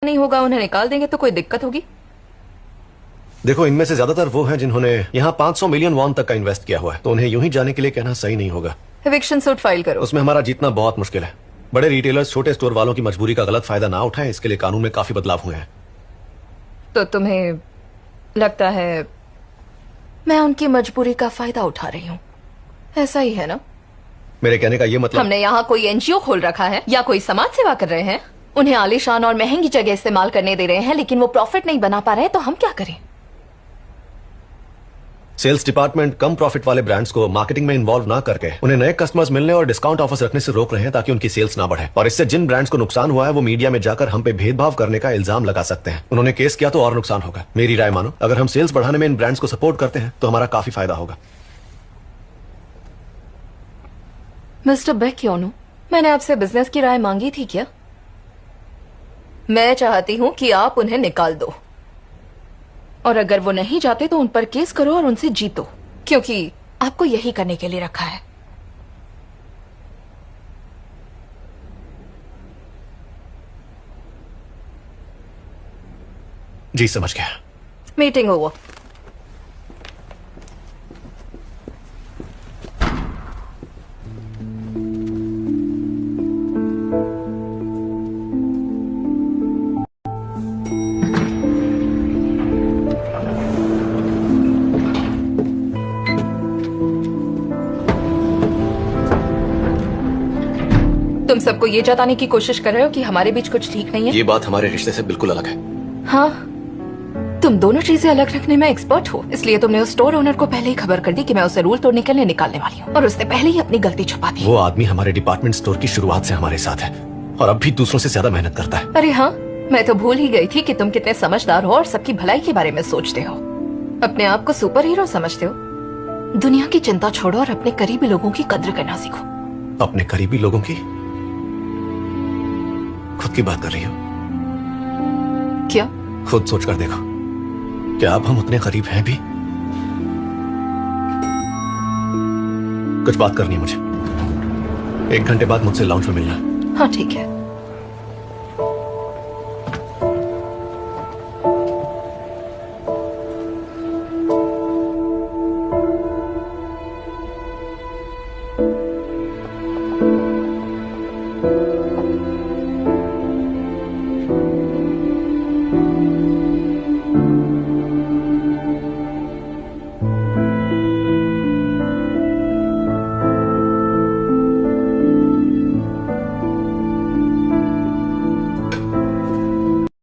नहीं होगा, उन्हें निकाल देंगे तो कोई दिक्कत होगी? देखो, इनमें से ज्यादातर वो हैं जिन्होंने यहाँ 500 मिलियन वॉन तक का इन्वेस्ट किया हुआ है, तो उन्हें यूं ही जाने के लिए कहना सही नहीं होगा। एविक्शन सूट फाइल करो। उसमें हमारा जीतना बहुत मुश्किल है। बड़े रिटेलर्स छोटे स्टोर वालों की मजबूरी का गलत फायदा ना उठाएं, इसके लिए कानून में काफी बदलाव हुए हैं। तो तुम्हें लगता है मैं उनकी मजबूरी का फायदा उठा रही हूँ, ऐसा ही है ना? मेरे कहने का ये मतलब, हमने यहाँ कोई एनजीओ खोल रखा है या कोई समाज सेवा कर रहे हैं, उन्हें आलीशान और महंगी जगह इस्तेमाल करने दे रहे हैं, लेकिन वो प्रॉफिट नहीं बना पा रहे, तो हम क्या करें? सेल्स डिपार्टमेंट कम प्रॉफिट वाले ब्रांड्स को मार्केटिंग में इन्वॉल्व ना करके उन्हें नए कस्टमर्स मिलने और डिस्काउंट ऑफर्स रखने से रोक रहे हैं, ताकि उनकी सेल्स ना बढ़े। और इससे जिन ब्रांड्स को नुकसान हुआ है वो मीडिया में जाकर हम पे भेदभाव करने का इल्जाम लगा सकते हैं। उन्होंने केस किया तो और नुकसान होगा। मेरी राय मानो, अगर हम सेल्स बढ़ाने में इन ब्रांड्स को सपोर्ट करते हैं तो हमारा काफी फायदा होगा। मिस्टर बेक्योनो, मैंने आपसे बिजनेस की राय मांगी थी क्या? मैं चाहती हूं कि आप उन्हें निकाल दो, और अगर वो नहीं जाते तो उन पर केस करो और उनसे जीतो, क्योंकि आपको यही करने के लिए रखा है। जी समझ गया। Meeting over. तुम सबको ये जताने की कोशिश कर रहे हो कि हमारे बीच कुछ ठीक नहीं है। ये बात हमारे रिश्ते से बिल्कुल अलग है। हाँ, तुम दोनों चीजें अलग रखने में एक्सपर्ट हो, इसलिए तुमने उस स्टोर ओनर को पहले ही खबर कर दी कि मैं उसे रूल तोड़ने के लिए निकालने वाली हूँ, और उसने पहले ही अपनी गलती छुपा दी। वो आदमी हमारे डिपार्टमेंट स्टोर की शुरुआत से हमारे साथ है और अब भी दूसरों से ज्यादा मेहनत करता है। अरे हाँ, मैं तो भूल ही गई थी कि तुम कितने समझदार हो और सबकी भलाई के बारे में सोचते हो। अपने आप को सुपर हीरो समझते हो। दुनिया की चिंता छोड़ो और अपने करीबी लोगों की कद्र करना सीखो। अपने करीबी लोगों की? खुद की बात कर रही हो क्या? खुद सोच कर देखो, क्या अब हम उतने करीब हैं भी? कुछ बात करनी है मुझे। 1 घंटे बाद मुझसे लाउंज में मिलना। हाँ ठीक है।